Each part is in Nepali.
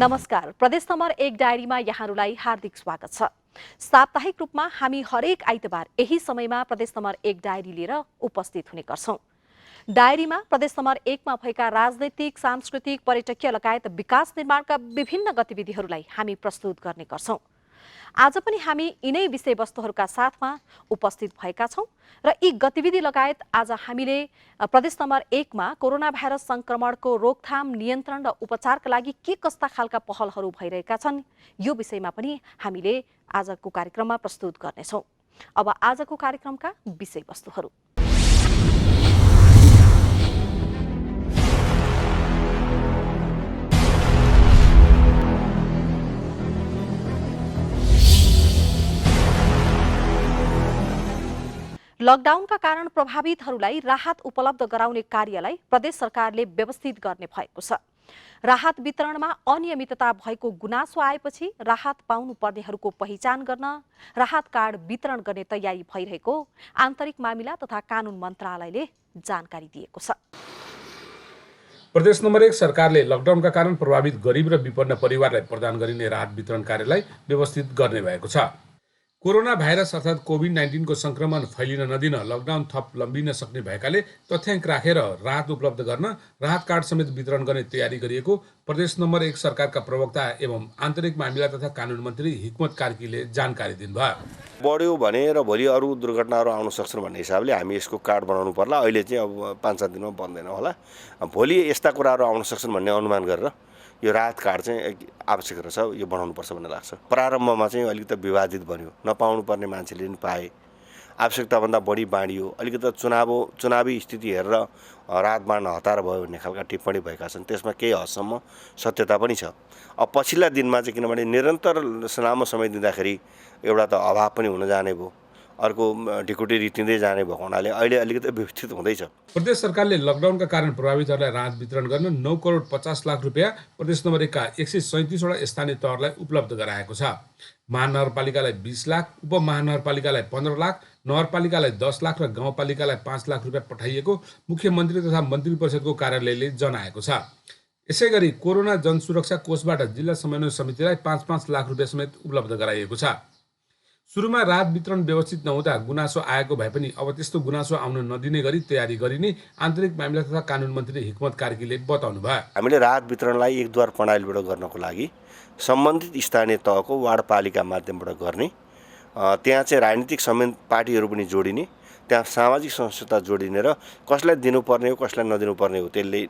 नमस्कार, प्रदेश नम्बर 1 डायरीमा यहाँहरूलाई हार्दिक स्वागत छ। साप्ताहिक रूपमा हामी हरेक आइतबार यही समयमा प्रदेश नम्बर 1 डायरी लिएर उपस्थित हुने गर्छौं। डायरीमा प्रदेश नम्बर 1 मा भएका राजनैतिक, सांस्कृतिक, पर्यटकीय लगायत विकास निर्माणका विभिन्न गतिविधिहरूलाई हामी प्रस्तुत गर्ने गर्छौं। आज पनि हामी यिनै विषयवस्तुहरूका साथमा उपस्थित भएका छौं र यी गतिविधि लगायत आज हामीले प्रदेश नम्बर 1 मा कोरोना भाइरस संक्रमणको रोकथाम, नियन्त्रण र उपचारका लागि के कस्ता खालका पहलहरू भइरहेका छन् यो विषयमा पनि हामीले आजको कार्यक्रममा प्रस्तुत गर्नेछौं। अब आजको कार्यक्रमका विषयवस्तुहरू। लकडाउनका कारण प्रभावितहरूलाई राहत उपलब्ध गराउने कार्यलाई प्रदेश सरकारले व्यवस्थित गर्ने भएको छ। राहत वितरणमा अनियमितता भएको गुनासो आएपछि राहत पाउनु पर्नेहरूको पहिचान गर्न राहत कार्ड वितरण गर्ने तयारी भइरहेको आन्तरिक मामिला तथा कानुन मन्त्रालयले जानकारी दिएको छ। प्रदेश नम्बर 1 सरकारले लकडाउनका कारण प्रभावित गरिब र विपन्न परिवारलाई प्रदान गरिने राहत वितरण कार्यलाई व्यवस्थित गर्ने भएको छ। कोरोना भाइरस अर्थात् कोभिड-19 को संक्रमण फैलिन नदिन लकडाउन थप लम्बिन सक्ने भएकाले तथ्याङ्क राखेर राहत उपलब्ध गर्न राहत कार्ड समेत वितरण गर्ने तयारी गरिएको प्रदेश नम्बर 1 सरकारका प्रवक्ता एवं आन्तरिक मामिला तथा कानुन मन्त्री हिक्मत कार्कीले जानकारी दिनुभयो। बढ्यो भने र भोलि अरू दुर्घटनाहरू आउन सक्छन् भन्ने हिसाबले हामी यसको कार्ड बनाउनु पर्ला। अहिले चाहिँ अब 5-7 दिनमा बन्दैन होला। भोलि यस्ता कुराहरू आउन सक्छन् भन्ने अनुमान गरेर यो राहत कार्ड चाहिँ आवश्यक रहेछ, यो बनाउनुपर्छ भन्ने लाग्छ। प्रारम्भमा चाहिँ अलिकति विवादित बन्यो, नपाउनु पर्ने मान्छेले पनि पाए, आवश्यकताभन्दा बढी बाँडियो, अलिकति चुनावी स्थिति हेरेर राहत बाँड्न हतार भयो भन्ने खालका टिप्पणी भएका छन्। त्यसमा केही हदसम्म सत्यता पनि छ। अब पछिल्ला दिनमा चाहिँ किनभने निरन्तर लामो समय दिँदाखेरि एउटा त अभाव पनि हुन जाने भयो, अर्को ढिकुटी रितिँदै जाने भएको हुनाले अहिले अलिकति व्यवस्थित हुँदैछ। प्रदेश सरकारले लकडाउनका कारण प्रभावितहरूलाई राहत वितरण गर्न 9 करोड 50 लाख रुपियाँ प्रदेश नम्बर 1 का 137 वटा स्थानीय तहहरूलाई उपलब्ध गराएको छ। महानगरपालिकालाई 20 लाख, उपमहानगरपालिकालाई 15 लाख, नगरपालिकालाई 10 लाख र गाउँपालिकालाई 5 लाख रुपियाँ पठाइएको मुख्यमन्त्री तथा मन्त्री परिषदको कार्यालयले जनाएको छ। यसैगरी कोरोना जनसुरक्षा कोषबाट जिल्ला समन्वय समितिलाई 5-5 लाख रुपियाँ समेत उपलब्ध गराइएको छ। सुरुमा राहत वितरण व्यवस्थित नहुँदा गुनासो आएको भए पनि अब त्यस्तो गुनासो आउन नदिने गरी तयारी गरिने आन्तरिक मामिला तथा कानुन मन्त्री हिक्मत कार्कीले बताउनु भयो। हामीले राहत वितरणलाई एकद्वार प्रणालीबाट गर्नको लागि सम्बन्धित स्थानीय तहको वार्डपालिका माध्यमबाट गर्ने, त्यहाँ चाहिँ राजनीतिक पार्टीहरू पनि जोडिने, त्यहाँ सामाजिक संस्था जोडिने र कसलाई दिनुपर्ने हो कसलाई नदिनुपर्ने हो त्यसले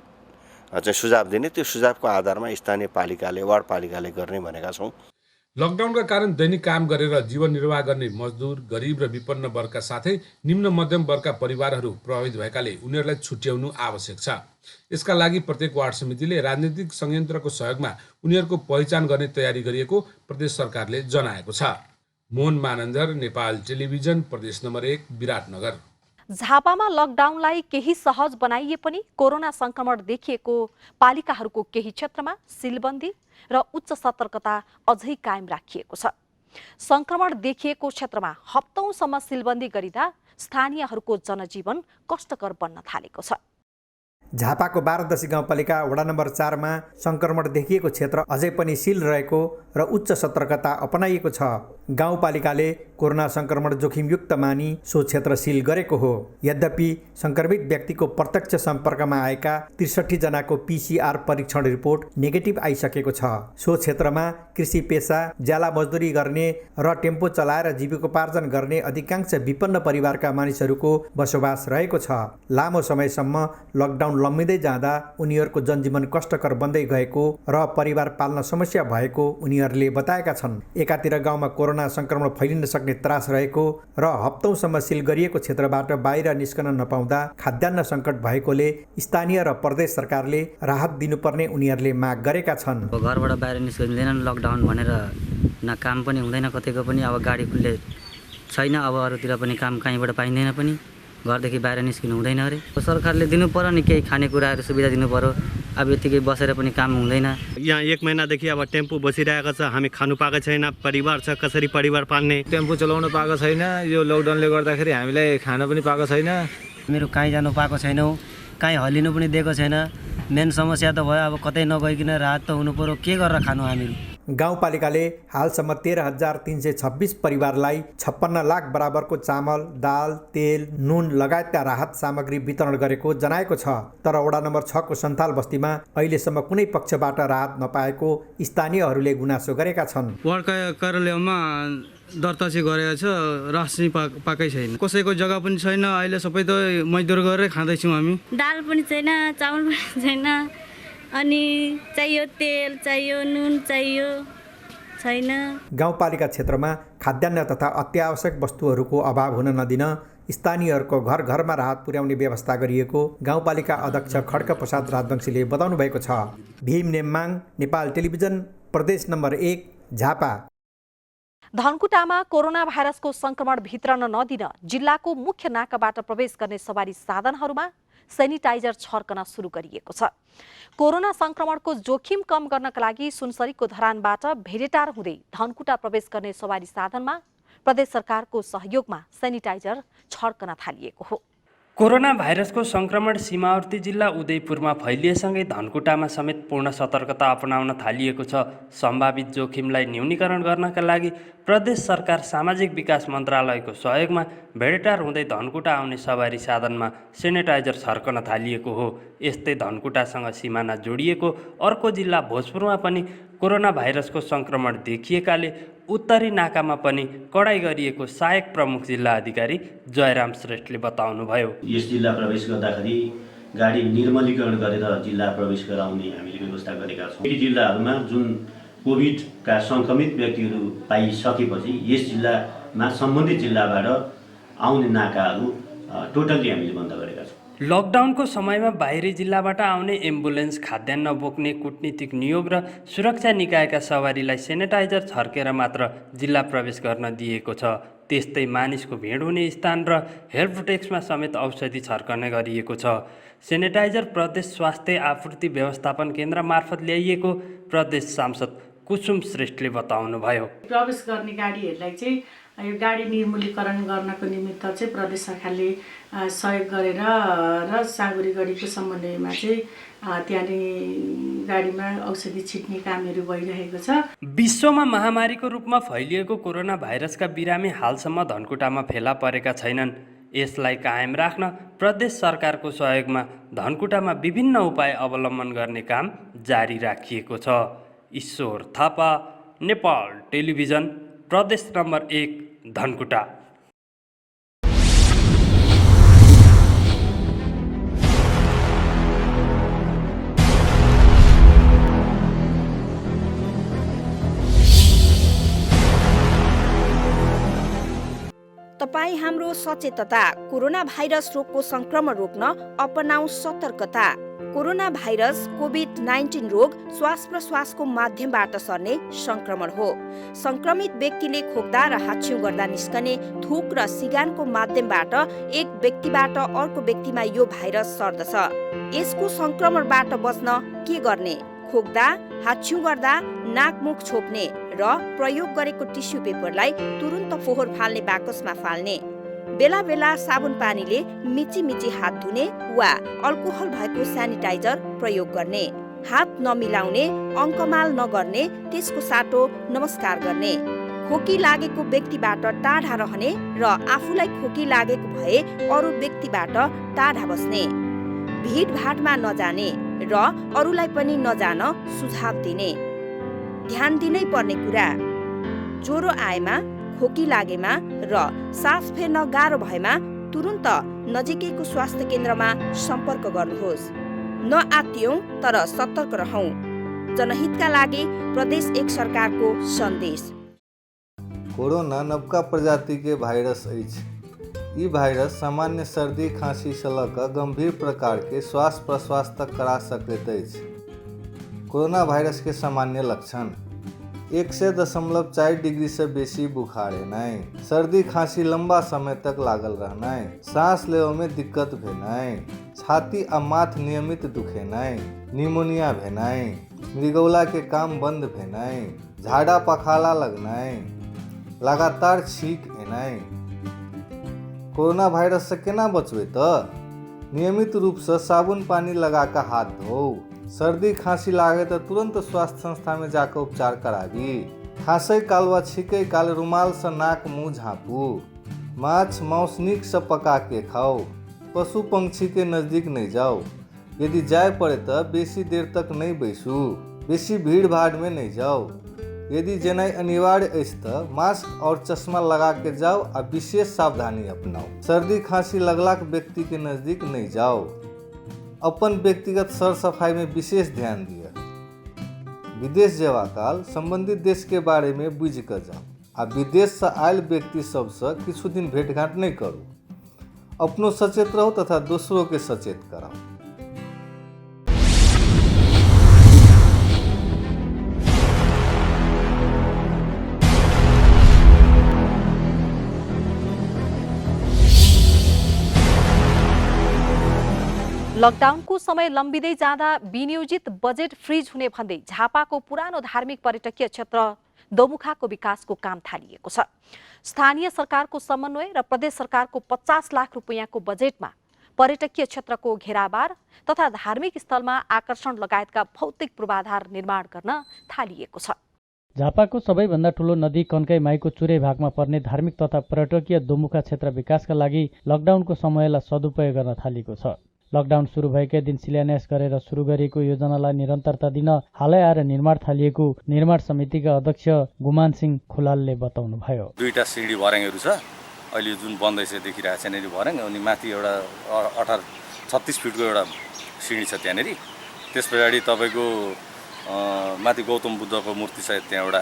चाहिँ सुझाव दिने, त्यो सुझावको आधारमा स्थानीय पालिकाले वार्डपालिकाले गर्ने भनेका छौँ। लकडाउनका कारण दैनिक काम गरेर जीवन निर्वाह गर्ने मजदुर, गरिब र विपन्न वर्गका साथै निम्न मध्यम वर्गका परिवारहरू प्रभावित भएकाले उनीहरूलाई छुट्याउनु आवश्यक छ। यसका लागि प्रत्येक वार्ड समितिले राजनीतिक संयन्त्रको सहयोगमा उनीहरूको पहिचान गर्ने तयारी गरिएको प्रदेश सरकारले जनाएको छ। मोहन मानन्जर, नेपाल टेलिभिजन, प्रदेश नम्बर 1, विराटनगर। झापामा लकडाउनलाई केही सहज बनाइए पनि कोरोना संक्रमण देखिएको पालिकाहरूको केही क्षेत्रमा सिलबन्दी र उच्च सतर्कता अझै कायम राखिएको छ। संक्रमण देखिएको क्षेत्रमा हप्तौंसम्म सिलबन्दी गरिँदा स्थानीयहरूको जनजीवन कष्टकर बन्न थालेको छ। झापाको 12 गाउँपालिका वडा नम्बर 4 मा संक्रमण देखिएको क्षेत्र अझै पनि सील रहेको र उच्च सतर्कता अपनाइएको छ। गाउँपालिकाले कोरोना संक्रमण जोखिमयुक्त मानी सो क्षेत्र सील गरेको हो। यद्यपि संक्रमित व्यक्तिको प्रत्यक्ष सम्पर्कमा आएका 63 जनाको PCR परीक्षण रिपोर्ट नेगेटिभ आइसकेको छ। सो क्षेत्रमा कृषि पेशा, ज्याला मजदुरी गर्ने र टेम्पो चलाएर जीविकोपार्जन गर्ने अधिकांश विपन्न परिवारका मानिसहरूको बसोबास रहेको छ। लामो समयसम्म लकडाउन लम्बिँदै जाँदा उनीहरूको जनजीवन कष्टकर बन्दै गएको र परिवार पाल्न समस्या भएको उनीहरूले बताएका छन्। एकातिर गाउँमा कोरोना संक्रमण फैलिन सक्ने त्रास रहेको र हप्तौंसम्म सिल गरिएको क्षेत्रबाट बाहिर निस्कन नपाउँदा खाद्यान्न सङ्कट भएकोले स्थानीय र प्रदेश सरकारले राहत दिनुपर्ने उनीहरूले माग गरेका छन्। घरबाट बाहिर निस्किँदैन लकडाउन भनेर न काम पनि हुँदैन, कतैको पनि अब गाडी खुल्ले छैन, अब अरूतिर पनि काम कहीँबाट पाइँदैन पनि, घरदेखि बाहिर निस्किनु हुँदैन अरे। सरकारले दिनु पर्यो नि, केही खानेकुराहरू सुविधा दिनु पर्यो। अब यतिकै बसेर पनि काम हुँदैन। यहाँ 1 महिनादेखि अब टेम्पो बसिरहेको छ, हामी खानु पाएको छैन, परिवार छ, कसरी परिवार पाल्ने? टेम्पो चलाउनु पाएको छैन, यो लकडाउनले गर्दाखेरि हामीलाई खान पनि पाएको छैन। मेरो कहीँ जानु पाएको छैनौँ, कहीँ हल्लिनु पनि दिएको छैन, मेन समस्या त भयो अब कतै नगइकन राहत त हुनु पर्यो, के गरेर खानु हामीहरू। गाउँपालिकाले हालसम्म 13,326 परिवारलाई 56 लाख बराबरको चामल, दाल, तेल, नुन लगायतका राहत सामग्री वितरण गरेको जनाएको छ। तर वडा नम्बर 6 को सन्थाल बस्तीमा अहिलेसम्म कुनै पक्षबाट राहत नपाएको स्थानीयहरूले गुनासो गरेका छन्। वार्ड कार्यालयमा दर्ता चाहिँ गरेको छ, रास चाहिँ पाएकै छैन, कसैको जग्गा पनि छैन। अहिले सबै त मजदुर गरेर खाँदैछौँ हामी। दाल पनि छैन, चामल पनि छैन, अनि चाहियो तेल, चाहियो नुन, चाहियो छैन। गाउँपालिका क्षेत्रमा खाद्यान्न तथा अत्यावश्यक वस्तुहरूको अभाव हुन नदिन स्थानीयहरूको घर घरमा राहत पुर्याउने व्यवस्था गरिएको गाउँपालिका अध्यक्ष खड्क प्रसाद राजवंशीले बताउनु भएको छ। भीम नेम्माङ, नेपाल टेलिभिजन, प्रदेश नम्बर 1, झापा। धनकुटामा कोरोना भाइरसको संक्रमण भित्रन नदिन जिल्लाको मुख्य नाकाबाट प्रवेश गर्ने सवारी साधनहरूमा सेनिटाइजर छर्कन सुरु गरिएको छ। कोरोना संक्रमणको जोखिम कम गर्नका लागि सुनसरीको धरानबाट भेडेटार हुँदै धनकुटा प्रवेश गर्ने सवारी साधनमा प्रदेश सरकारको सहयोगमा सेनिटाइजर छर्कन थालिएको हो। कोरोना भाइरसको संक्रमण सीमावर्ती जिल्ला उदयपुरमा फैलिएसँगै धनकुटामा समेत पूर्ण सतर्कता अपनाउन थालिएको छ। सम्भावित जोखिमलाई न्यूनीकरण गर्नका लागि प्रदेश सरकार सामाजिक विकास मन्त्रालयको सहयोगमा भेडेटार हुँदै धनकुटा आउने सवारी साधनमा सेनिटाइजर छर्कन थालिएको हो। यस्तै धनकुटासँग सिमाना जोडिएको अर्को जिल्ला भोजपुरमा पनि कोरोना भाइरसको संक्रमण देखिएकाले उत्तरी नाकामा पनि कडाई गरिएको सहायक प्रमुख जिल्ला अधिकारी जयराम श्रेष्ठले बताउनुभयो। यस जिल्ला प्रवेश गर्दाखेरि गाडी निर्मलीकरण गरेर जिल्ला प्रवेश गराउने हामीले व्यवस्था गरेका छौँ। यी जिल्लाहरूमा जुन कोभिडका सङ्क्रमित व्यक्तिहरू पाइसकेपछि यस जिल्लामा सम्बन्धित जिल्लाबाट आउने नाकाहरू टोटल्ली हामीले बन्द गरेका छौँ। लकडाउनको समयमा बाहिरी जिल्लाबाट आउने एम्बुलेन्स, खाद्यान्न बोक्ने कूटनीतिक नियोग र सुरक्षा निकायका सवारीलाई सेनिटाइजर छर्केर मात्र जिल्ला प्रवेश गर्न दिएको छ। त्यस्तै मानिसको भिड हुने स्थान र हेल्प डेस्कमा समेत औषधि छर्कने गरिएको छ। सेनिटाइजर प्रदेश स्वास्थ्य आपूर्ति व्यवस्थापन केन्द्र मार्फत ल्याइएको प्रदेश सांसद कुसुम श्रेष्ठले बताउनुभयो। प्रवेश गर्ने गाडीहरूलाई चाहिँ यो गाडी निर्मूलीकरण गर्नको निमित्त चाहिँ प्रदेश सरकारले सहयोग गरेर र सागुरीगढीको समन्वयमा चाहिँ त्यहाँनिर गाडीमा औषधि छिट्ने कामहरू भइरहेको छ। विश्वमा महामारीको रूपमा फैलिएको कोरोना भाइरसका बिरामी हालसम्म धनकुटामा फेला परेका छैनन्। यसलाई कायम राख्न प्रदेश सरकारको सहयोगमा धनकुटामा विभिन्न उपाय अवलम्बन गर्ने काम जारी राखिएको छ। ईश्वर थापा, नेपाल टेलिभिजन, प्रदेश नम्बर 1, धनकुटा। तपाईँ हाम्रो सचेतता, कोरोना भाइरस रोगको संक्रमण रोक्न अपनाऊ सतर्कता। कोरोना भाइरस कोभिड-19 रोग श्वास प्रश्वासको माध्यमबाट सर्ने संक्रमण हो। संक्रमित व्यक्तिले खोक्दा र हाच्छिउँ गर्दा निस्कने थुक र सिगानको माध्यमबाट एक व्यक्तिबाट अर्को व्यक्तिमा यो भाइरस सर्दछ। यसको संक्रमणबाट बच्न के गर्ने? खोक्दा, हाच्छिउँ गर्दा नाक मुख छोप्ने र प्रयोग गरेको टिस्यु पेपरलाई तुरुन्त फोहोर फाल्ने बाकसमा फाल्ने। बेला बेला साबुन पानीले मिची हात धुने वा अल्कोहल भएको सेनिटाइजर प्रयोग गर्ने। हात नमिलाउने, अङ्कमाल नगर्ने, त्यसको साटो नमस्कार गर्ने। खोकी लागेको व्यक्तिबाट टाढा रहने र आफूलाई खोकी लागेको भए अरू व्यक्तिबाट टाढा बस्ने। भिडभाडमा नजाने र अरूलाई पनि नजान सुझाव दिने। ध्यान दिनै पर्ने कुरा, ज्वरो आएमा, खोकी लागेमा र सास फेर्न गाह्रो भएमा तुरुन्त नजिकैको स्वास्थ्य केन्द्रमा सम्पर्क गर्नुहोस्। नआत्तियौं तर सतर्क रहौं। जनहितका लागि प्रदेश 1 सरकारको सन्देश। कोरोना नवका प्रजाति के भाइरस अछि। ई भाइरस सामान्य सर्दी खांसी से लऽ कऽ गंभीर प्रकार के श्वास प्रश्वास तक करा सकैत अछि। कोरोना भाइरस के सामान्य लक्षण: 100.4 डिग्री से बेसी बुखार हेनाइ, सर्दी खांसी लंबा समय तक लागल रहनाइ, सांस लेबऽ में दिक्कत भेनाइ, छाती आ माथ नियमित दुखेनाइ, निमोनिया भेनाइ, मृगौला के काम बंद भेनाइ, झाड़ा पखाला लगनाइ, लगातार छींक एनाइ। कोरोना भाइरस से केना बचबै तऽ? नियमित रूप से साबुन पानी लगाकर हाथ धो। सर्दी खांसी लागे तो तुरंत स्वास्थ्य संस्था में जाकर उपचार कराबी। खांसै काल व छींकै काल रुमाल से नाक मुँह झाँपू। माछ मांस नीक से पका के खाओ। पशु पंक्षी के नजदीक नहीं जाओ। यदि जाए पड़े तो बेसी देर तक नहीं बैसू। बेसी भीड़ भाड़ में नहीं जाओ। यदि जेनाइ अनिवार्य अछि तो मास्क और चश्मा लगा के जाओ और विशेष सावधानी अपनाओ। सर्दी खांसी लगलाक व्यक्ति के नजदीक नहीं जाओ। अपन व्यक्तिगत सर सफाई में विशेष ध्यान दिए। विदेश जेवा काल संबंधित देश के बारे में बुझ कर जाओ आ विदेश से आयल व्यक्ति सबसे किछु दिन भेंटघाट नहीं करू। अपनो सचेत रहो तथा दूसरों के सचेत कराओ। लकडाउनको समय लम्बिँदै जाँदा विनियोजित बजेट फ्रिज हुने भन्दै झापाको पुरानो धार्मिक पर्यटकीय क्षेत्र दोमुखाको विकासको काम थालिएको छ। स्थानीय सरकारको समन्वय र प्रदेश सरकारको 50 लाख रुपैयाँको बजेटमा पर्यटकीय क्षेत्रको घेराबार तथा धार्मिक स्थलमा आकर्षण लगायतका भौतिक पूर्वाधार निर्माण गर्न थालिएको छ। झापाको सबैभन्दा ठूलो नदी कन्काई माईको चुरे भागमा पर्ने धार्मिक तथा पर्यटकीय दोमुखा क्षेत्र विकासका लागि लकडाउनको समयलाई सदुपयोग गर्न थालिएको छ। लकडाउन सुरु भएकै दिन शिलान्यास गरेर सुरु गरिएको योजनालाई निरन्तरता दिन हालै आएर निर्माण थालिएको निर्माण समितिका अध्यक्ष गुमान सिंह खुलालले बताउनुभयो। 2टा सिडी भर्याङहरू छ। अहिले जुन बन्दैछ देखिरहेको छ यहाँनिर भर्याङ, अनि माथि एउटा 36 फिटको एउटा सिडी छ त्यहाँनिर। त्यस पछाडि तपाईँको माथि गौतम बुद्धको मूर्ति सहित त्यहाँ एउटा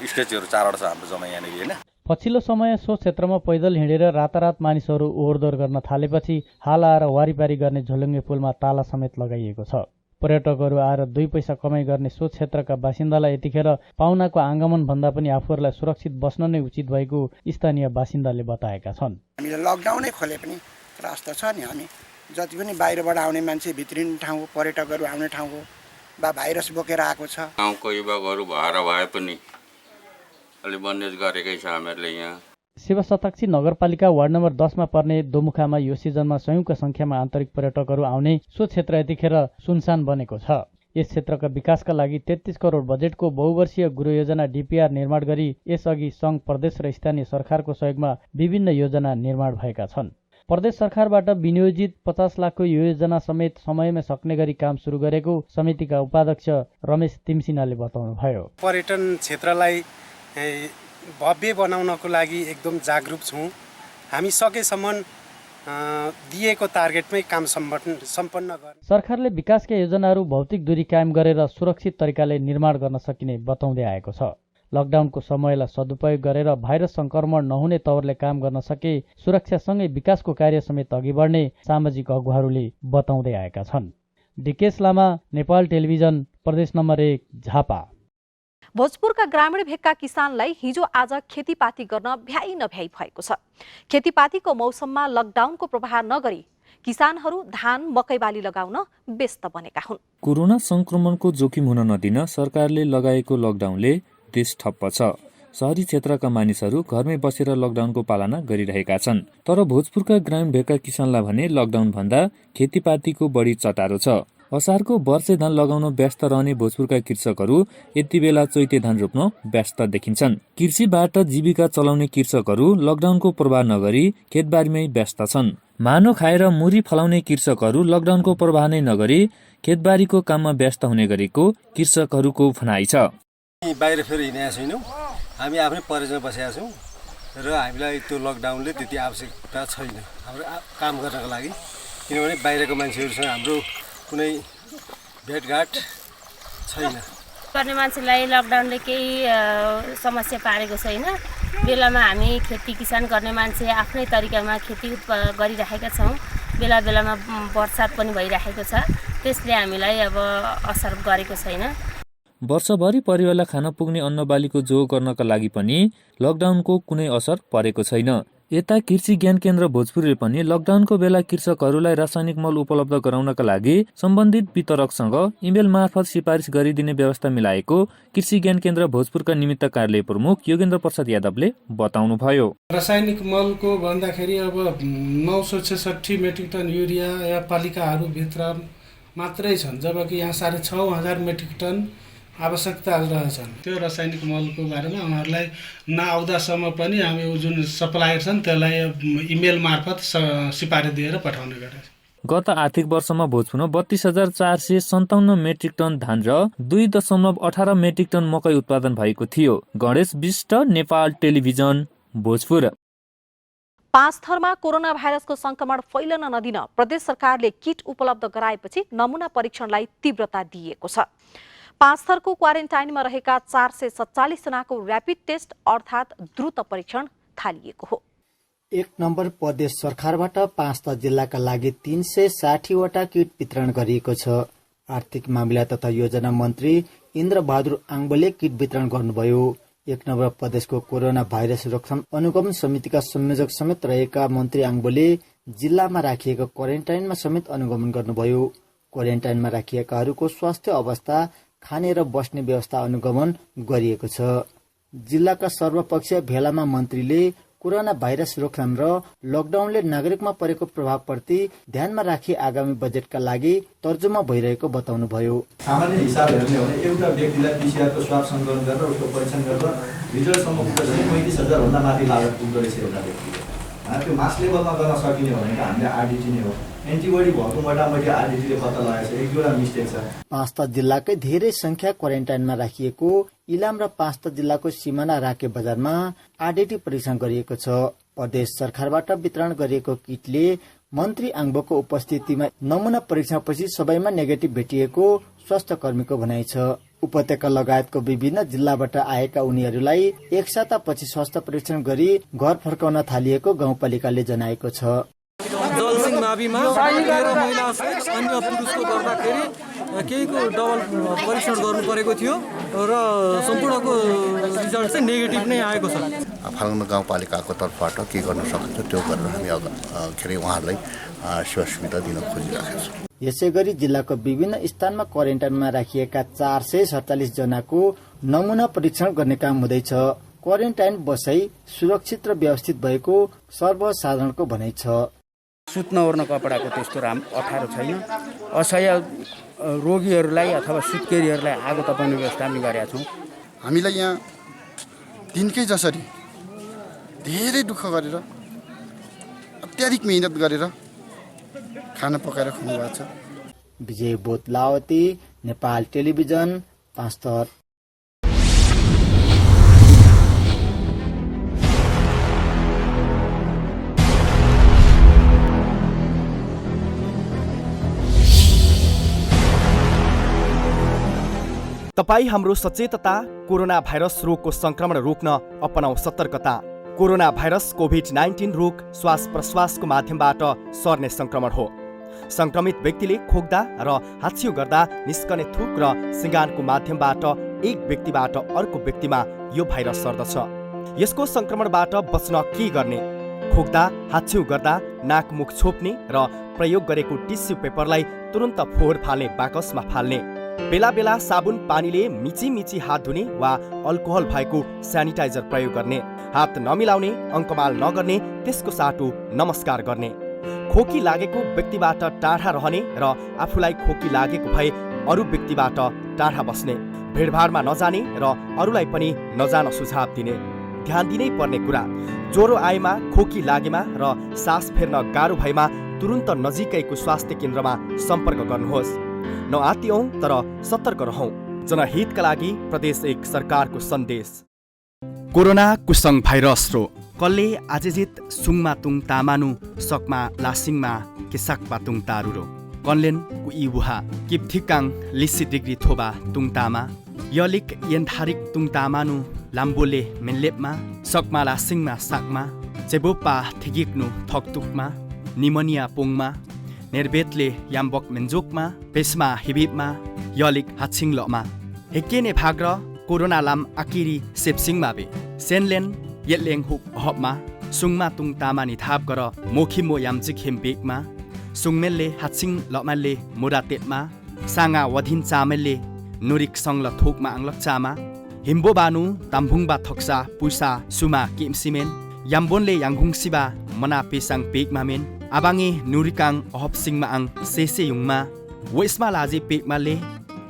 स्टेचुहरू 4वटा छ हाम्रो जम्मा यहाँनिर हैन। पछिल्लो समय सो क्षेत्रमा पैदल हिँडेर रातारात मानिसहरू ओहोरदोहोर गर्न थालेपछि हाल आएर वारिपारी गर्ने झोलुङ्गे पुलमा ताला समेत लगाइएको छ। पर्यटकहरू आएर 2 पैसा कमाइ गर्ने सो क्षेत्रका बासिन्दालाई यतिखेर पाहुनाको आगमन भन्दा पनि आफूहरूलाई सुरक्षित बस्न नै उचित भएको स्थानीय बासिन्दाले बताएका छन्। हामीले लकडाउनै खोले पनि रास्ता छ नि, हामी जति पनि बाहिरबाट आउने मान्छे भित्रिने ठाउँ पर्यटकहरू आउने ठाउँ हो बा भाइरस बोकेर आएको छ। गाउँको युवकहरू भएर भए पनि अलि बन्देज गरेकै छ हामीहरूले यहाँ। शिवशताक्षी नगरपालिका वार्ड नम्बर 10 मा पर्ने दोमुखामा यो सिजनमा सयौंका संख्यामा आन्तरिक पर्यटकहरू आउने सो क्षेत्र यतिखेर सुनसान बनेको छ। यस क्षेत्रका विकासका लागि 33 करोड बजेटको बहुवर्षीय गृह योजना डीपीआर निर्माण गरी यसअघि सङ्घ प्रदेश र स्थानीय सरकारको सहयोगमा विभिन्न योजना निर्माण भएका छन्। प्रदेश सरकारबाट विनियोजित 50 लाखको यो योजना समेत समयमै सक्ने गरी काम सुरु गरेको समितिका उपाध्यक्ष रमेश तिमसिनाले बताउनुभयो। पर्यटन क्षेत्रलाई भव्य बनाउनको लागि एकदम जागरुक छौँ। हामी सकेसम्म दिएको टार्गेटमै काम सम्पन्न गर्ने। सरकारले विकासका योजनाहरू भौतिक दूरी कायम गरेर सुरक्षित तरिकाले निर्माण गर्न सकिने बताउँदै आएको छ। लकडाउनको समयलाई सदुपयोग गरेर भाइरस संक्रमण नहुने तवरले काम गर्न सके सुरक्षासँगै विकासको कार्य समेत अघि बढ्ने सामाजिक अगुवाहरूले बताउँदै आएका छन्। डिकेश लामा, नेपाल टेलिभिजन, प्रदेश नम्बर 1, झापा। भोजपुरका ग्रामीण भेगका किसानलाई हिजो आज खेतीपाती गर्न भ्याइ नभ्याइ भएको छ। खेतीपातीको मौसममा लकडाउनको प्रभाव नगरी किसानहरू धान मकै बाली लगाउन व्यस्त बनेका हुन्। कोरोना संक्रमणको जोखिम हुन नदिन सरकारले लगाएको लकडाउनले देश ठप्प छ। शहरी क्षेत्रका मानिसहरू घरमै बसेर लकडाउनको पालना गरिरहेका छन्। तर भोजपुरका ग्रामीण भेगका किसानलाई भने लकडाउन भन्दा खेतीपातीको बढी चटारो छ। असारको वर्षे धान लगाउन व्यस्त रहने भोजपुरका कृषकहरू यति बेला चैते धान रोप्न व्यस्त देखिन्छन्। कृषिबाट जीविका चलाउने कृषकहरू लकडाउनको प्रभाव नगरी खेतबारीमै व्यस्त छन्। मानो खाएर मुरी फलाउने कृषकहरू लकडाउनको प्रभाव नै नगरी खेतबारीको काममा व्यस्त हुने गरेको कृषकहरूको भनाइ छ। बाहिर फेरि हिँडेका छैनौँ, हामी आफ्नै परेजमा बसेका छौँ र हामीलाई त्यो लकडाउनले त्यति आवश्यकता छैन हाम्रो काम गर्नको लागि, किनभने बाहिरको मान्छेहरूसँग हाम्रो कुनै भेटघाट छैन। गर्ने मान्छेलाई लकडाउनले केही समस्या पारेको छैन। बेलामा हामी खेती किसान गर्ने मान्छे आफ्नै तरिकामा खेती गरिरहेका छौँ। बेला बेलामा वर्षात पनि भइरहेको छ, त्यसले हामीलाई अब असर गरेको छैन। वर्षभरि परिवारलाई खान पुग्ने अन्न बालीको जोग गर्नका लागि पनि लकडाउनको कुनै असर परेको छैन। यता कृषि ज्ञान केन्द्र भोजपुरले पनि लकडाउनको बेला कृषकहरूलाई रासायनिक मल उपलब्ध गराउनका लागि सम्बन्धित वितरकसँग इमेल मार्फत सिफारिस गरिदिने व्यवस्था मिलाएको कृषि ज्ञान केन्द्र भोजपुरका निमित्त कार्यालय प्रमुख योगेन्द्र प्रसाद यादवले बताउनुभयो। रासायनिक मलको भन्दाखेरि अब 966 मेट्रिक टन युरिया या पालिकाहरूभित्र मात्रै छन्, जबकि यहाँ 6,500 मेट्रिक टन आवश्यकता रहेछन्। त्यो रासायनिक मलको बारेमा उहाँहरूलाई नआउँदासम्म पनि हामी जुन सप्लायर छन् त्यसलाई इमेल मार्फत सिफारिस दिएर पठाउने गरेछ। गत आर्थिक वर्षमा भोजपुरमा 32,457 मेट्रिक टन धान र 2.18 मेट्रिक टन मकै उत्पादन भएको थियो। गणेश विष्ट, नेपाल टेलिभिजन, भोजपुर। पाँचथरमा कोरोना भाइरसको संक्रमण फैलन नदिन प्रदेश सरकारले किट उपलब्ध गराएपछि नमुना परीक्षणलाई तीव्रता दिएको छ। पाँचथरको क्वारेन्टाइनमा रहेका 447 जनाको र्यापिड टेस्ट अर्थात् द्रुत परीक्षण थालिएको हो। 1 नम्बर प्रदेश सरकारबाट पाँचथर जिल्लाका लागि 360 वटा किट वितरण गरिएको छ। आर्थिक मामिला तथा योजना मन्त्री इन्द्रबहादुर आङ्बोले किट वितरण गर्नुभयो। 1 नम्बर प्रदेशको कोरोना भाइरस रोकथाम अनुगमन समितिका संयोजक समेत रहेका मन्त्री आङ्बोले जिल्लामा राखिएको क्वारेन्टाइनमा समेत अनुगमन गर्नुभयो। क्वारेन्टाइनमा राखिएकाहरूको स्वास्थ्य अवस्था, खाने र बस्ने व्यवस्था अनुगमन गरिएको छ। जिल्लाका सर्वपक्षीय भेलामा मन्त्रीले कोरोना भाइरस रोकथाम र लकडाउनले नागरिकमा परेको प्रभावप्रति ध्यानमा राखी आगामी बजेटका लागि तर्जुमा भइरहेको बताउनुभयो। सामान्य हिसाब हेर्ने हो भने एउटा व्यक्तिलाई पीसीआरको स्वाब सङ्कलन गरेर उसको परीक्षण गरेर रिजल्टसम्म पुग्दा 35,000 भन्दा माथि लागत पुग्दो रहेछ एउटा व्यक्तिले। त्यो मास लेभलमा गर्न सकिने भनेको हामीले आरडिटी नै हो। एन्टिबडी भएको मोटामोटी आरडिटीले पत्ता लगाएको छ, एक दुईवटा मिस्टेक छ। पाँचथर जिल्लाकै धेरै संख्या क्वारेन्टाइनमा राखिएको इलाम र पाँचथर जिल्लाको सिमाना राके बजारमा आरडिटी परीक्षण गरिएको छ। प्रदेश सरकारबाट वितरण गरिएको किटले मन्त्री आङ्बोको उपस्थितिमा नमुना परीक्षणपछि सबैमा नेगेटिभ भेटिएको स्वास्थ्य कर्मीको भनाइ छ। उपत्यका लगायतको विभिन्न जिल्लाबाट आएका उनीहरूलाई एक सातापछि स्वास्थ्य परीक्षण गरी घर फर्काउन थालिएको गाउँपालिकाले जनाएको छ। दलसिंह माविमा 13 महिला सहित अन्य पुरुषको गर्दाखेरि केहीको डबल परीक्षण गर्नु परेको थियो र सम्पूर्णको रिजल्ट चाहिँ नेगेटिभ नै आएको छ। फाल्गुन गाउँपालिकाको तर्फबाट के गर्न सकिन्छ त्यो गरेर हामी उहाँहरूलाई सेवा सुविधा दिन खोजिरहेका छौँ। यसै गरी जिल्लाको विभिन्न स्थानमा क्वारेन्टाइनमा राखिएका 447 जनाको नमुना परीक्षण गर्ने काम हुँदैछ। क्वारेन्टाइन बसाई सुरक्षित र व्यवस्थित भएको सर्वसाधारणको भनाइ छ। सुत्न ओर्न कपडाको त्यस्तो अप्ठ्यारो छैन। असह्य रोगीहरूलाई अथवा सुत्केरीहरूलाई आगो तपाउने व्यवस्था हामी गरेका छौँ। हामीलाई यहाँ दिनकै जसरी धेरै दुःख गरेर अत्याधिक मेहनत गरेर खाना पकाएर खुवाउनु भएको छ। विजय बोतलावती, नेपाल टेलिभिजन, पाँचथर। तपाईँ हाम्रो सचेतता कोरोना भाइरस रोगको संक्रमण रोक्न अपनाऊ सतर्कता। कोरोना भाइरस कोभिड-19 रोग श्वास प्रश्वासको माध्यमबाट सर्ने संक्रमण हो। संक्रमित व्यक्तिले खोक्दा र हाच्छिउ गर्दा निस्कने थुक र सिँगानको माध्यमबाट एक व्यक्तिबाट अर्को व्यक्तिमा यो भाइरस सर्दछ। यसको संक्रमणबाट बच्न के गर्ने? खोक्दा, हाच्छिउ गर्दा नाक मुख छोप्ने र प्रयोग गरेको टिस्यु पेपरलाई तुरन्त फोहोर फाल्ने बाकसमा फाल्ने। बेला बेला साबुन पानीले मिची हात धुने वा अल्कोहल भएको स्यानिटाइजर प्रयोग गर्ने। हात नमिलाउने, अङ्कमाल नगर्ने, त्यसको साटो नमस्कार गर्ने। खोकी लागेको व्यक्तिबाट टाढा रहने र आफूलाई खोकी लागेको भए अरू व्यक्तिबाट टाढा बस्ने। भिडभाडमा नजाने र अरूलाई पनि नजान सुझाव दिने। ध्यान दिनै पर्ने कुरा, ज्वरो आएमा, खोकी लागेमा र सास फेर्न गाह्रो भएमा तुरुन्त नजिकैको स्वास्थ्य केन्द्रमा सम्पर्क गर्नुहोस्। नआत्तियौं तर सतर्क रहौं। जनहितका लागि प्रदेश 1 सरकारको सन्देश। कोरोना कुसङ भाइरस रो कल्ले आजेजित सुङमा तुङ तामानु सकमा लासिङमा केसाक पातुङ तारुरो कन्लेन कुइबुहा किपथिकाङ लिसी डिग्री थोबा तुङ तामा यलिक यन्थारिक तुङ तामानु लाम्बोले मेनलेपमा सकमा लासिङमा साकमा चेबोपा थिगिक्नु थकतुकमा निमोनिया पोङमा निर्वेदले याम्बक मेन्जोकमा पेसमा हिबिबमा यलिक हाछिङलमा हेकेने भाग्र कोरोना लाम आकिरी सेप्सिङमाबे सेनलेन येलेङ हुक हबमा सुङमा तुङ तामानी थाप गर मोखिमो यामचिक हिम बेगमा सुङमेलले हाtsiङ लमाले मुरा तेतमा साङा वधिन चामेलले नुरिक सङ्ल थोकमा आङ्लक चामा हिम्बो बानु ताम्भुङबा थक्सा पुसा सुमा किमसिमेन याम्बोनले याङघुङसिबा मना पेसाङ पेगमा मेन आबाङे नुरिकाङ अहपसिङमा आङ सेसे युङमा वेस्मा लाजे पेगमाले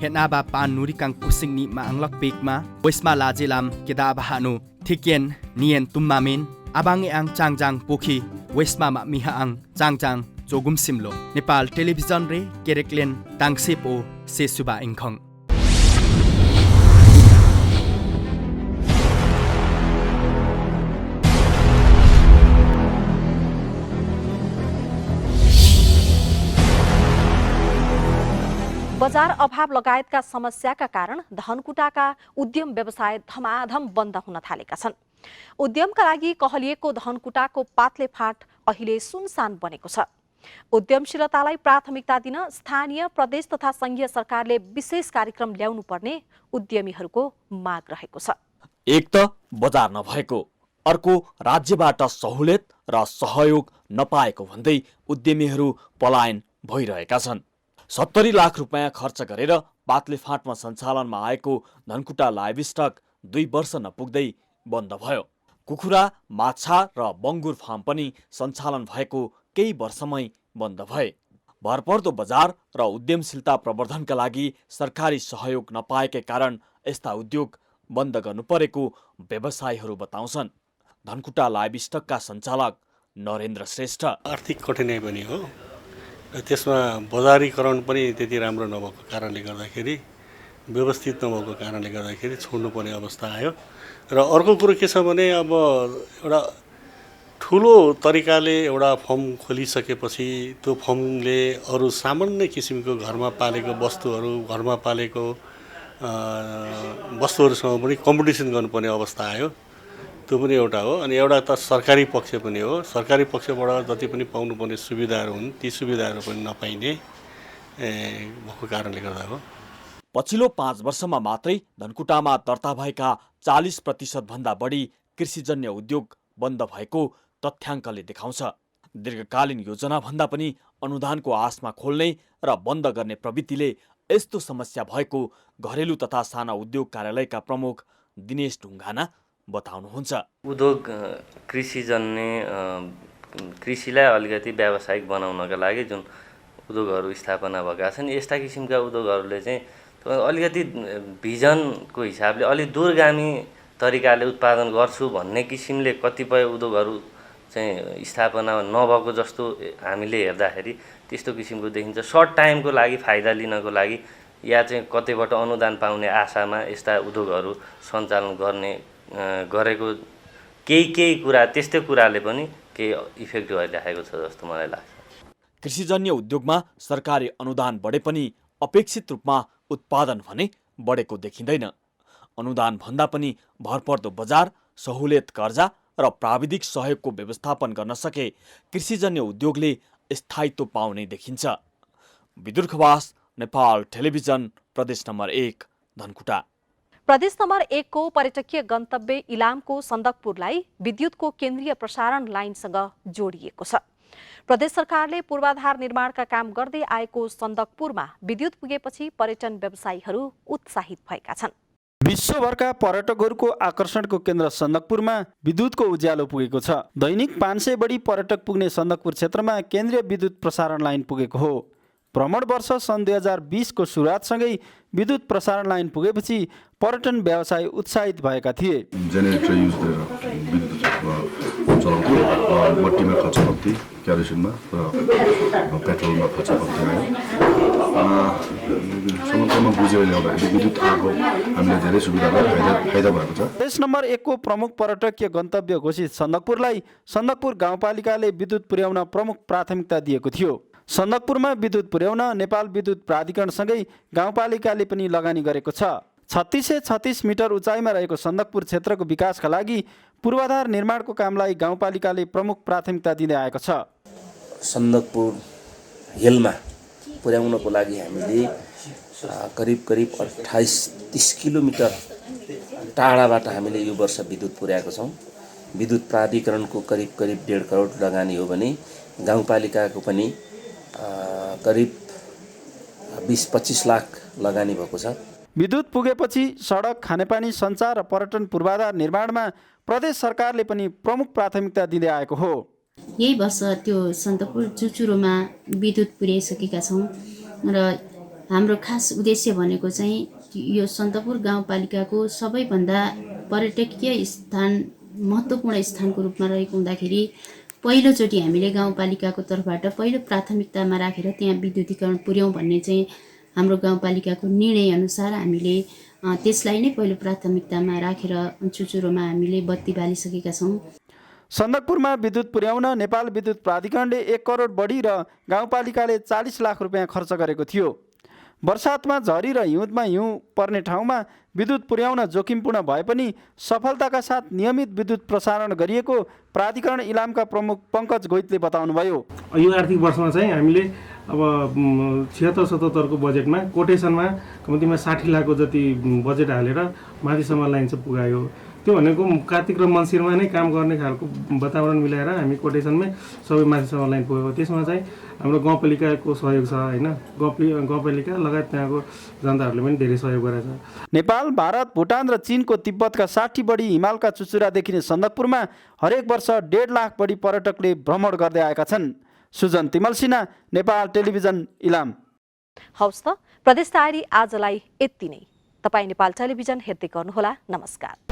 हेनाबा पान नुरिकाङ कुसिङनी मा आङ्लक पेगमा वेस्मा लाजे लाम केदाबा हानु थिकेन नियन तुम्मा मेन आबाङे आङ चाङजाङ पोखी वेस्मा मा मिहा आङ चाङजाङ जोगुम सिमलो नेपाल टेलिभिजन रे केरेक्लेन ताङसेपो सेसुबा इङखङ बजार अभाव लगायतका समस्याका कारण धनकुटाका उद्यम व्यवसाय धमाधम बन्द हुन थालेका छन्। उद्यमका लागि कहलिएको धनकुटाको पातले फाँट अहिले सुनसान बनेको छ। उद्यमशीलतालाई प्राथमिकता दिन स्थानीय प्रदेश तथा संघीय सरकारले विशेष कार्यक्रम ल्याउनु पर्ने उद्यमीहरूको माग रहेको छ। एक त बजार नभएको, अर्को राज्यबाट सहुलियत र सहयोग नपाएको भन्दै उद्यमीहरू पलायन भइरहेका छन्। 70 लाख रुपियाँ खर्च गरेर पातले फाँटमा सञ्चालनमा आएको धनकुटा लाइभस्टक 2 वर्ष नपुग्दै बन्द भयो। कुखुरा, माछा र बङ्गुर फार्म पनि सञ्चालन भएको केही वर्षमै बन्द भए। भरपर्दो बजार र उद्यमशीलता प्रवर्धनका लागि सरकारी सहयोग नपाएकै कारण यस्ता उद्योग बन्द गर्नु परेको व्यवसायीहरू बताउँछन्। धनकुटा लाइभस्टकका सञ्चालक नरेन्द्र श्रेष्ठ आर्थिक कठिनाइ पनि हो, त्यसमा बजारीकरण पनि त्यति राम्रो नभएको कारणले गर्दाखेरि, व्यवस्थित नभएको कारणले गर्दाखेरि छोड्नुपर्ने अवस्था आयो। र अर्को कुरो के छ भने अब एउटा ठुलो तरिकाले एउटा फर्म खोलिसकेपछि त्यो फर्मले अरू सामान्य किसिमको घरमा पालेको वस्तुहरू, घरमा पालेको वस्तुहरूसँग पनि कम्पिटिसन गर्नुपर्ने अवस्था आयो। त्यो पनि एउटा हो। अनि एउटा त सरकारी पक्ष पनि हो, सरकारी पक्षबाट जति पनि पाउनुपर्ने सुविधाहरू हुन् ती सुविधाहरू पनि नपाइने भएको कारणले गर्दा हो। पछिल्लो 5 वर्षमा मात्रै धनकुटामा दर्ता भएका 40% भन्दा बढी कृषिजन्य उद्योग बन्द भएको तथ्याङ्कले देखाउँछ। दीर्घकालीन योजना भन्दा पनि अनुदानको आशमा खोल्ने र बन्द गर्ने प्रवृत्तिले यस्तो समस्या भएको घरेलु तथा साना उद्योग कार्यालयका प्रमुख दिनेश ढुङ्गाना बताउनुहुन्छ। उद्योग कृषिजन्य कृषिलाई अलिकति व्यावसायिक बनाउनका लागि जुन उद्योगहरू स्थापना भएका छन्, यस्ता किसिमका उद्योगहरूले चाहिँ अलिकति भिजनको हिसाबले अलिक दूरगामी तरिकाले उत्पादन गर्छु भन्ने किसिमले कतिपय उद्योगहरू चाहिँ स्थापना नभएको जस्तो हामीले हेर्दाखेरि त्यस्तो किसिमको देखिन्छ। सर्ट टाइमको लागि फाइदा लिनको लागि या चाहिँ कतैबाट अनुदान पाउने आशामा यस्ता उद्योगहरू सञ्चालन गरेको केही कुरा, त्यस्तै कुराले पनि केही इफेक्ट गरिराखेको छ जस्तो मलाई लाग्छ। कृषिजन्य उद्योगमा सरकारी अनुदान बढे पनि अपेक्षित रूपमा उत्पादन भने बढेको देखिँदैन। अनुदान भन्दा पनि भरपर्दो बजार, सहुलियत कर्जा र प्राविधिक सहयोगको व्यवस्थापन गर्न सके कृषिजन्य उद्योगले स्थायित्व पाउने देखिन्छ। विदुर खवास, नेपाल टेलिभिजन, प्रदेश नम्बर 1 धनकुटा। प्रदेश नम्बर 1 को पर्यटकीय गन्तव्य इलामको सन्दकपुरलाई विद्युतको केन्द्रीय प्रसारण लाइनसँग जोडिएको छ। प्रदेश सरकारले पूर्वाधार निर्माणका काम गर्दै आएको सन्दकपुरमा विद्युत पुगेपछि पर्यटन व्यवसायीहरू उत्साहित भएका छन्। विश्वभरका पर्यटकहरूको आकर्षणको केन्द्र सन्दकपुरमा विद्युतको उज्यालो पुगेको छ। दैनिक 500 बढी पर्यटक पुग्ने सन्दकपुर क्षेत्रमा केन्द्रीय विद्युत प्रसारण लाइन पुगेको हो। भ्रमण वर्ष सन् 2020 को सुरुवातसँगै विद्युत प्रसारण लाइन पुगेपछि पर्यटन व्यवसायी उत्साहित भएका थिए। जेनेरेटर युज गरेर विद्युत चलाउँथ्यो, बत्तीमा खर्च कम्ती, क्यारोसिनमा र पेट्रोलमा खर्च कम्ती आयो। सन्दकपुरमा बुझेर ल्याउँदाखेरि विद्युत आएको हामीलाई धेरै सुविधा भयो, फाइदा भएको छ। देश नम्बर 1 को प्रमुख पर्यटकीय गन्तव्य घोषित सन्दकपुरलाई सन्दकपुर गाउँपालिकाले विद्युत पुर्याउन प्रमुख प्राथमिकता दिएको थियो। सन्दकपुरमा विद्युत पुर्याउन नेपाल विद्युत प्राधिकरणसँगै गाउँपालिकाले पनि लगानी गरेको छ। 3636 मिटर उचाइमा रहेको सन्दकपुर क्षेत्रको विकासका लागि पूर्वाधार निर्माणको कामलाई गाउँपालिकाले प्रमुख प्राथमिकता दिँदै आएको छ। सन्दकपुर हिलमा पुर्याउनको लागि हामीले करिब 28-30 किलोमिटर टाढाबाट हामीले यो वर्ष विद्युत पुर्याएको छौँ। विद्युत प्राधिकरणको करिब 1.5 करोड लगानी हो भने गाउँपालिकाको पनि करिब 20-25 लाख लगानी भएको छ। विद्युत पुगेपछि सडक, खानेपानी, सञ्चार र पर्यटन पूर्वाधार निर्माणमा प्रदेश सरकारले पनि प्रमुख प्राथमिकता दिँदै आएको हो। यही वर्ष त्यो सन्दकपुर चुचुरोमा विद्युत पुर्याइसकेका छौँ र हाम्रो खास उद्देश्य भनेको चाहिँ यो सन्दकपुर गाउँपालिकाको सबैभन्दा पर्यटकीय स्थान, महत्त्वपूर्ण स्थानको रूपमा रहेको हुँदाखेरि पहिलोचोटि हामीले गाउँपालिकाको तर्फबाट पहिलो प्राथमिकतामा राखेर त्यहाँ विद्युतीकरण पुर्याउँ भन्ने चाहिँ हाम्रो गाउँपालिकाको निर्णय अनुसार हामीले त्यसलाई नै पहिलो प्राथमिकतामा राखेर चुचुरोमा हामीले बत्ती बालिसकेका छौँ। सन्दकपुरमा विद्युत पुर्याउन नेपाल विद्युत प्राधिकरणले 1 करोड बढी र गाउँपालिकाले 40 लाख रुपियाँ खर्च गरेको थियो। वर्षातमा झरी र हिउँदमा हिउँ पर्ने ठाउँमा विद्युत पुर्याउन जोखिमपूर्ण भए पनि सफलताका साथ नियमित विद्युत प्रसारण गरिएको प्राधिकरण इलामका प्रमुख पङ्कज गोइतले बताउनुभयो। यो आर्थिक वर्षमा चाहिँ हामीले अब 76-77 को बजेटमा कोटेसनमा कम्तीमा 60 लाखको जति बजेट हालेर माथिसम्म लाइन चाहिँ पुगायो। त्यो भनेको कार्तिक र मङ्सिरमा नै काम गर्ने खालको वातावरण मिलाएर हामी कोटेसनमै सबै माथिसम्म लाइन पुगेको। त्यसमा चाहिँ हाम्रो गाउँपालिकाको सहयोग छ हैन, गाउँपालिका लगायत त्यहाँको जनताहरूले पनि धेरै सहयोग गरेछ। नेपाल, भारत, भुटान र चीनको तिब्बतका 60 बढी हिमालका चुचुरा देखिने सन्दकपुरमा हरेक वर्ष 1.5 लाख बढी पर्यटकले भ्रमण गर्दै आएका छन्। सुजन तिमल सिन्हा, नेपाल टेलिभिजन, इलाम। हवस् त, प्रदेश टाइरी आजलाई यति नै। तपाईँ नेपाल टेलिभिजन हेर्दै गर्नुहोला। नमस्कार।